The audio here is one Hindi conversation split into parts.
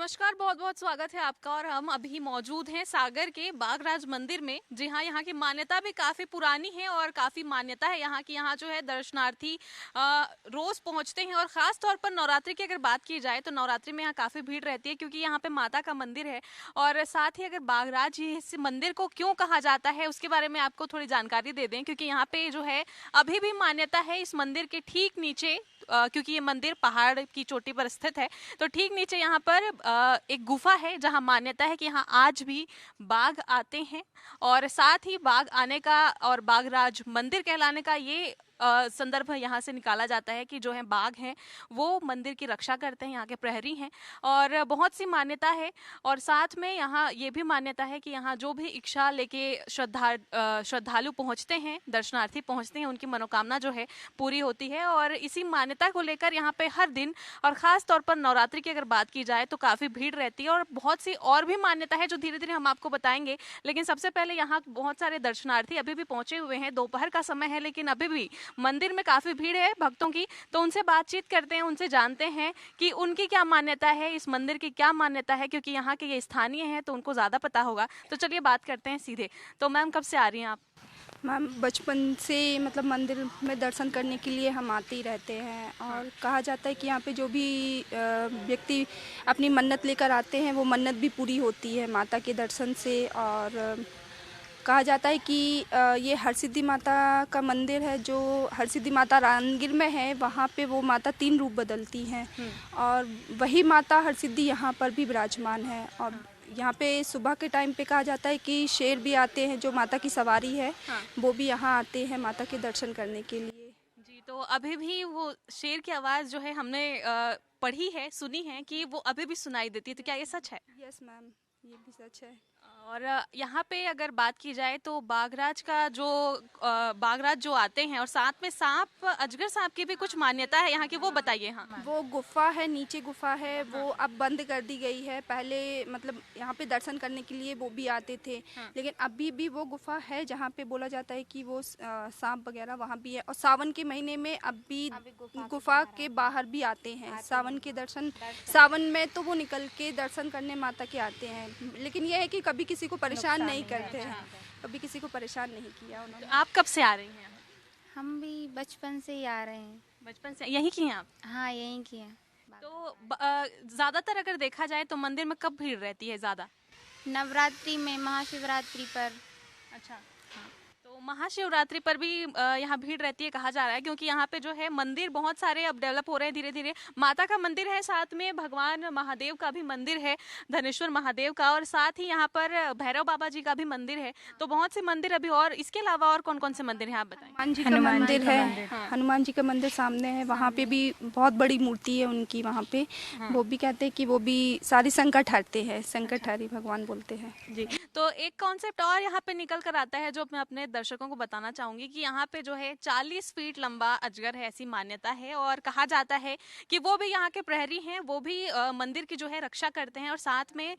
नमस्कार, बहुत बहुत स्वागत है आपका। और हम अभी मौजूद हैं सागर के बागराज मंदिर में। जी हाँ, यहाँ की मान्यता भी काफ़ी पुरानी है और काफ़ी मान्यता है यहाँ की। यहाँ जो है दर्शनार्थी रोज़ पहुँचते हैं और ख़ास तौर पर नवरात्रि की अगर बात की जाए तो नवरात्रि में यहाँ काफ़ी भीड़ रहती है, क्योंकि यहाँ पे माता का मंदिर है। और साथ ही अगर बागराज इस मंदिर को क्यों कहा जाता है उसके बारे में आपको थोड़ी जानकारी दे दें, क्योंकि यहाँ पे जो है अभी भी मान्यता है इस मंदिर के ठीक नीचे, क्योंकि ये मंदिर पहाड़ की चोटी पर स्थित है, तो ठीक नीचे यहाँ पर एक गुफा है जहाँ मान्यता है कि यहाँ आज भी बाघ आते हैं। और साथ ही बाघ आने का और बागराज मंदिर कहलाने का ये संदर्भ यहाँ से निकाला जाता है कि जो है बाघ हैं वो मंदिर की रक्षा करते हैं, यहाँ के प्रहरी हैं। और बहुत सी मान्यता है। और साथ में यहाँ ये भी मान्यता है कि यहाँ जो भी इच्छा लेके श्रद्धालु पहुँचते हैं, दर्शनार्थी पहुँचते हैं, उनकी मनोकामना जो है पूरी होती है। और इसी मान्यता को लेकर यहाँ पे हर दिन और ख़ास तौर पर नवरात्रि की अगर बात की जाए तो काफ़ी भीड़ रहती है। और बहुत सी और भी मान्यता है जो धीरे धीरे हम आपको बताएंगे। लेकिन सबसे पहले यहाँ बहुत सारे दर्शनार्थी अभी भी पहुँचे हुए हैं। दोपहर का समय है लेकिन अभी भी मंदिर में काफ़ी भीड़ है भक्तों की, तो उनसे बातचीत करते हैं, उनसे जानते हैं कि उनकी क्या मान्यता है, इस मंदिर की क्या मान्यता है, क्योंकि यहाँ के ये स्थानीय हैं तो उनको ज़्यादा पता होगा। तो चलिए बात करते हैं सीधे। तो मैम, कब से आ रही हैं आप? मैम, बचपन से मतलब मंदिर में दर्शन करने के लिए हम आते ही रहते हैं। और कहा जाता है कि यहाँ पे जो भी व्यक्ति अपनी मन्नत लेकर आते हैं वो मन्नत भी पूरी होती है माता के दर्शन से। और कहा जाता है कि ये हरसिद्धि माता का मंदिर है जो हरसिद्धि माता रामगिर में है। वहाँ पे वो माता 3 रूप बदलती हैं और वही माता हरसिद्धि यहाँ पर भी विराजमान है। और यहाँ पे सुबह के टाइम पे कहा जाता है कि शेर भी आते हैं, जो माता की सवारी है वो भी यहाँ आते हैं माता के दर्शन करने के लिए। जी, तो अभी भी वो शेर की आवाज़ जो है हमने पढ़ी है, सुनी है कि वो अभी भी सुनाई देती है, तो क्या ये सच है? यस मैम, ये भी सच है। और यहाँ पे अगर बात की जाए तो बागराज का जो बागराज जो आते हैं और साथ में सांप, अजगर सांप की भी कुछ मान्यता है यहाँ की, वो बताइए। हाँ, वो गुफा है, नीचे गुफा है, वो अब बंद कर दी गई है। पहले मतलब यहाँ पे दर्शन करने के लिए वो भी आते थे, लेकिन अभी भी वो गुफा है जहाँ पे बोला जाता है कि वो सांप वगैरह वहाँ भी है। और सावन के महीने में अभी गुफा के बाहर भी आते हैं सावन के दर्शन। सावन में तो वो निकल के दर्शन करने माता के आते हैं, लेकिन यह है कि कभी किसी को परेशान नहीं करते हैं, कभी किसी को परेशान नहीं किया उन्होंने। तो आप कब से आ रही हैं? हम भी बचपन से ही आ रहे हैं। बचपन से यहीं की हैं आप? हाँ, यहीं की हैं। तो ज़्यादातर अगर देखा जाए तो मंदिर में कब भीड़ रहती है ज़्यादा? नवरात्रि में, महाशिवरात्रि पर। अच्छा, हाँ। तो महाशिवरात्रि पर भी यहाँ भीड़ रहती है कहा जा रहा है, क्योंकि यहाँ पे जो है मंदिर बहुत सारे अब डेवलप हो रहे हैं धीरे धीरे। माता का मंदिर है, साथ में भगवान महादेव का भी मंदिर है, धनेश्वर महादेव का, और साथ ही यहाँ पर भैरव बाबा जी का भी मंदिर है। तो बहुत से मंदिर अभी, और इसके अलावा और कौन कौन से मंदिर हैं आप बताएं? हनुमान जी का मंदिर है, हनुमान जी का मंदिर सामने है, वहाँ पे भी बहुत बड़ी मूर्ति है उनकी। वहाँ पे वो भी कहते हैं कि वो भी सारी संकट हरते हैं, संकट हरी भगवान बोलते हैं जी। तो एक कॉन्सेप्ट और यहाँ पे निकल कर आता है जो मैं अपने दर्शकों को बताना चाहूंगी कि यहाँ पे जो है 40 फीट लंबा अजगर है, ऐसी मान्यता है। और कहा जाता है कि वो भी यहाँ के प्रहरी हैं, वो भी मंदिर की जो है रक्षा करते हैं। और साथ में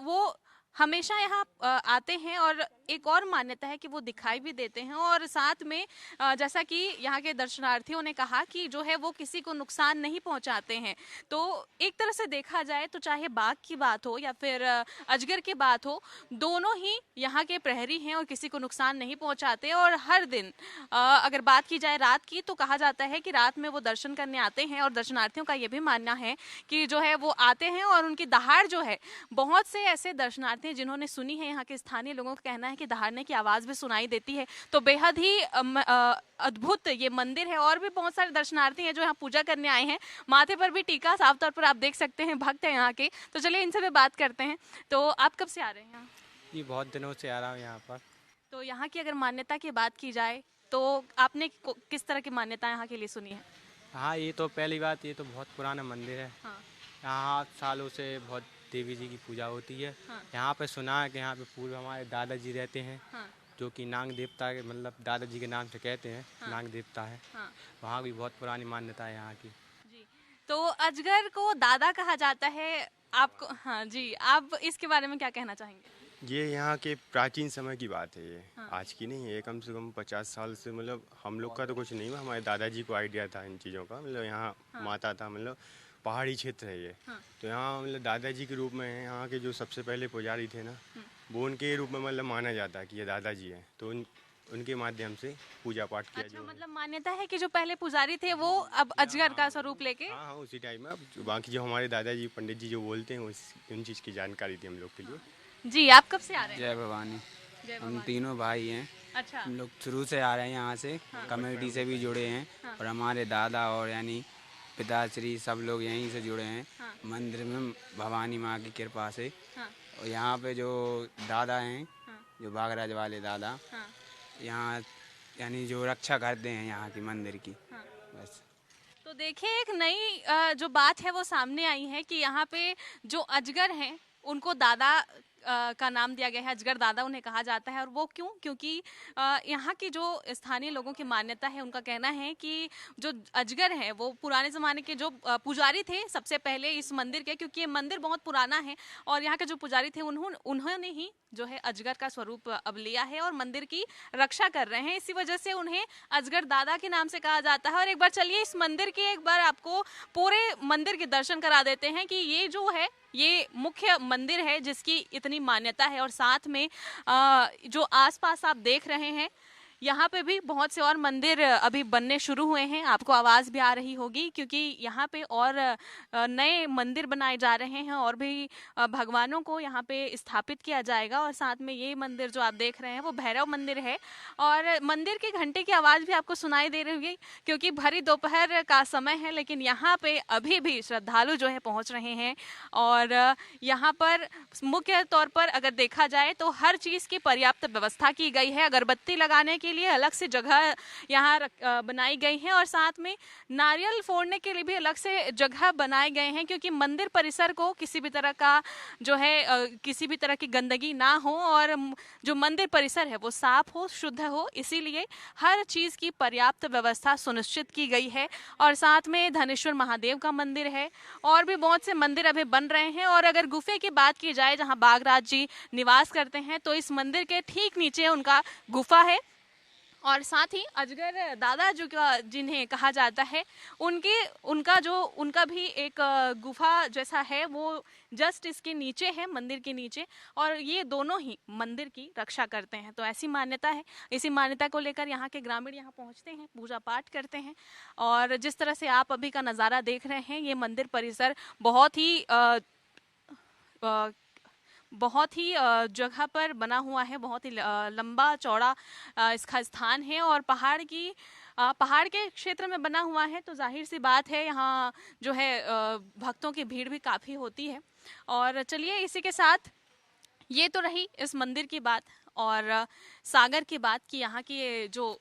वो हमेशा यहाँ आते हैं। और एक और मान्यता है कि वो दिखाई भी देते हैं। और साथ में जैसा कि यहाँ के दर्शनार्थियों ने कहा कि जो है वो किसी को नुकसान नहीं पहुँचाते हैं। तो एक तरह से देखा जाए तो चाहे बाघ की बात हो या फिर अजगर की बात हो, दोनों ही यहाँ के प्रहरी हैं और किसी को नुकसान नहीं पहुँचाते। और हर दिन अगर बात की जाए रात की, तो कहा जाता है कि रात में वो दर्शन करने आते हैं। और दर्शनार्थियों का ये भी मानना है कि जो है वो आते हैं और उनकी दहाड़ जो है, बहुत से ऐसे दर्शनार्थी हैं जिन्होंने सुनी है, यहाँ के स्थानीय लोगों का कहना है कि दहाड़ने की आवाज़ भी सुनाई देती है। तो बेहद ही अद्भुत ये मंदिर है। और भी बहुत सारे दर्शनार्थी हैं जो यहाँ पूजा करने आए हैं। माथे पर भी टीका साफ तौर पर आप देख सकते हैं, भक्त हैं यहाँ के। तो चलिए इनसे भी बात करते हैं। तो आप कब से आ रहे हैं यहाँ? ये बहुत दिनों से आ रहा हूँ यहाँ पर। तो यहाँ की अगर मान्यता की बात की जाए तो आपने किस तरह की मान्यता यहाँ के लिए सुनी है? हाँ, ये तो पहली बात, ये तो बहुत पुराना मंदिर है। हाँ। यहाँ सालों से बहुत देवी जी की पूजा होती है। हाँ। यहाँ पे सुना है कि यहाँ पे पूर्व हमारे दादाजी रहते हैं, हाँ। जो कि नाग देवता के मतलब दादाजी के नाम से कहते हैं। हाँ। नाग देवता है। हाँ। वहाँ भी बहुत पुरानी मान्यता है यहाँ की। जी। तो अजगर को दादा कहा जाता है आपको। हाँ जी, आप इसके बारे में क्या कहना चाहेंगे? ये यहाँ के प्राचीन समय की बात है, ये हाँ। आज की नहीं है। कम से कम 50 साल से, मतलब हम लोग का तो कुछ नहीं हुआ, हमारे दादाजी को आइडिया था इन चीज़ों का। मतलब यहाँ माता था, मतलब पहाड़ी क्षेत्र है ये। हाँ। तो यहाँ मतलब दादाजी के रूप में है, यहाँ के जो सबसे पहले पुजारी थे ना, वो उनके रूप में मतलब माना जाता है कि ये दादाजी हैं। तो उनके माध्यम से पूजा पाठ किया अच्छा, जो है। मतलब मान्यता है कि जो पहले पुजारी थे वो अब अजगर का स्वरूप लेके। हाँ हाँ, उसी टाइम में। अब बाकी जो हमारे दादाजी पंडित जी जो बोलते हैं उन चीज़ की जानकारी थी हम लोग के लिए। जी, आप कब से आ रहे हैं? जय भवानी। जय हम भगवान। तीनों भाई हैं। अच्छा। हम लोग शुरू से आ रहे हैं यहाँ से, कमेटी से भी जुड़े हैं। हाँ। और हमारे दादा और यानी पिताश्री सब लोग यहीं से जुड़े हैं। हाँ। मंदिर में भवानी माँ की कृपा से। हाँ। और यहाँ पे जो दादा हैं, हाँ। जो बागराज वाले दादा, हाँ। यहाँ यानी जो रक्षा करते हैं यहाँ की मंदिर की। हाँ। बस। तो देखिए, एक नई जो बात है वो सामने आई है कि यहाँ पे जो अजगर हैं उनको दादा का नाम दिया गया है, अजगर दादा उन्हें कहा जाता है। और वो क्यों? क्योंकि यहाँ की जो स्थानीय लोगों की मान्यता है, उनका कहना है कि जो अजगर हैं वो पुराने ज़माने के जो पुजारी थे सबसे पहले इस मंदिर के, क्योंकि ये मंदिर बहुत पुराना है और यहाँ के जो पुजारी थे उन्होंने ही जो है अजगर का स्वरूप अब लिया है और मंदिर की रक्षा कर रहे हैं। इसी वजह से उन्हें अजगर दादा के नाम से कहा जाता है। और एक बार चलिए इस मंदिर के एक बार आपको पूरे मंदिर के दर्शन करा देते हैं कि ये जो है ये मुख्य मंदिर है जिसकी इतनी मान्यता है। और साथ में जो आसपास आप देख रहे हैं यहाँ पे भी बहुत से और मंदिर अभी बनने शुरू हुए हैं। आपको आवाज़ भी आ रही होगी क्योंकि यहाँ पे और नए मंदिर बनाए जा रहे हैं और भी भगवानों को यहाँ पे स्थापित किया जाएगा। और साथ में ये मंदिर जो आप देख रहे हैं वो भैरव मंदिर है और मंदिर के घंटे की आवाज़ भी आपको सुनाई दे रही होगी क्योंकि भरी दोपहर का समय है, लेकिन यहाँ पे अभी भी श्रद्धालु जो है पहुँच रहे हैं। और यहाँ पर मुख्य तौर पर अगर देखा जाए तो हर चीज़ की पर्याप्त व्यवस्था की गई है। अगरबत्ती लगाने के लिए अलग से जगह यहाँ बनाई गई है और साथ में नारियल फोड़ने के लिए भी अलग से जगह बनाए गए हैं क्योंकि मंदिर परिसर को किसी भी तरह का जो है किसी भी तरह की गंदगी ना हो और जो मंदिर परिसर है वो साफ हो, शुद्ध हो, इसीलिए हर चीज़ की पर्याप्त व्यवस्था सुनिश्चित की गई है। और साथ में धनेश्वर महादेव का मंदिर है और भी बहुत से मंदिर अभी बन रहे हैं। और अगर गुफे की बात की जाए जहाँ बागराज जी निवास करते हैं तो इस मंदिर के ठीक नीचे उनका गुफा है। और साथ ही अजगर दादा जो जिन्हें कहा जाता है उनका भी एक गुफा जैसा है वो जस्ट इसके नीचे है, मंदिर के नीचे। और ये दोनों ही मंदिर की रक्षा करते हैं। तो ऐसी मान्यता है। इसी मान्यता को लेकर यहाँ के ग्रामीण यहाँ पहुँचते हैं, पूजा पाठ करते हैं। और जिस तरह से आप अभी का नज़ारा देख रहे हैं ये मंदिर परिसर बहुत ही जगह पर बना हुआ है, बहुत ही लंबा चौड़ा इसका स्थान है और पहाड़ के क्षेत्र में बना हुआ है। तो जाहिर सी बात है यहाँ जो है भक्तों की भीड़ भी काफ़ी होती है। और चलिए इसी के साथ ये तो रही इस मंदिर की बात और सागर की बात कि यहाँ की जो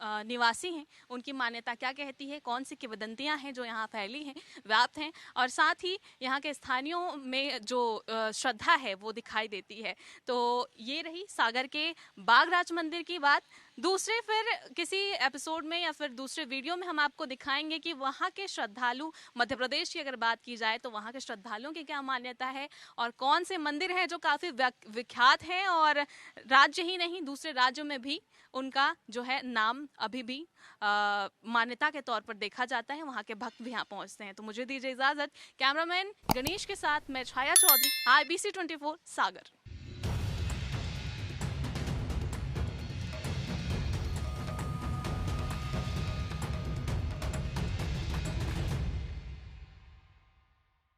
निवासी हैं उनकी मान्यता क्या कहती है, कौन सी किंवदंतियाँ हैं जो यहाँ फैली हैं, व्याप्त हैं। और साथ ही यहाँ के स्थानियों में जो श्रद्धा है वो दिखाई देती है। तो ये रही सागर के बागराज मंदिर की बात। दूसरे फिर किसी एपिसोड में या फिर दूसरे वीडियो में हम आपको दिखाएंगे कि वहाँ के श्रद्धालु, मध्य प्रदेश की अगर बात की जाए तो वहाँ के श्रद्धालुओं की क्या मान्यता है और कौन से मंदिर हैं जो काफ़ी विख्यात हैं और राज्य ही नहीं दूसरे राज्यों में भी उनका जो है नाम अभी भी मान्यता के तौर पर देखा जाता है। वहाँ के भक्त भी यहाँ पहुँचते हैं। तो मुझे दीजिए इजाज़त। कैमरामैन गणेश के साथ मैं छाया चौधरी, IBC 24 सागर।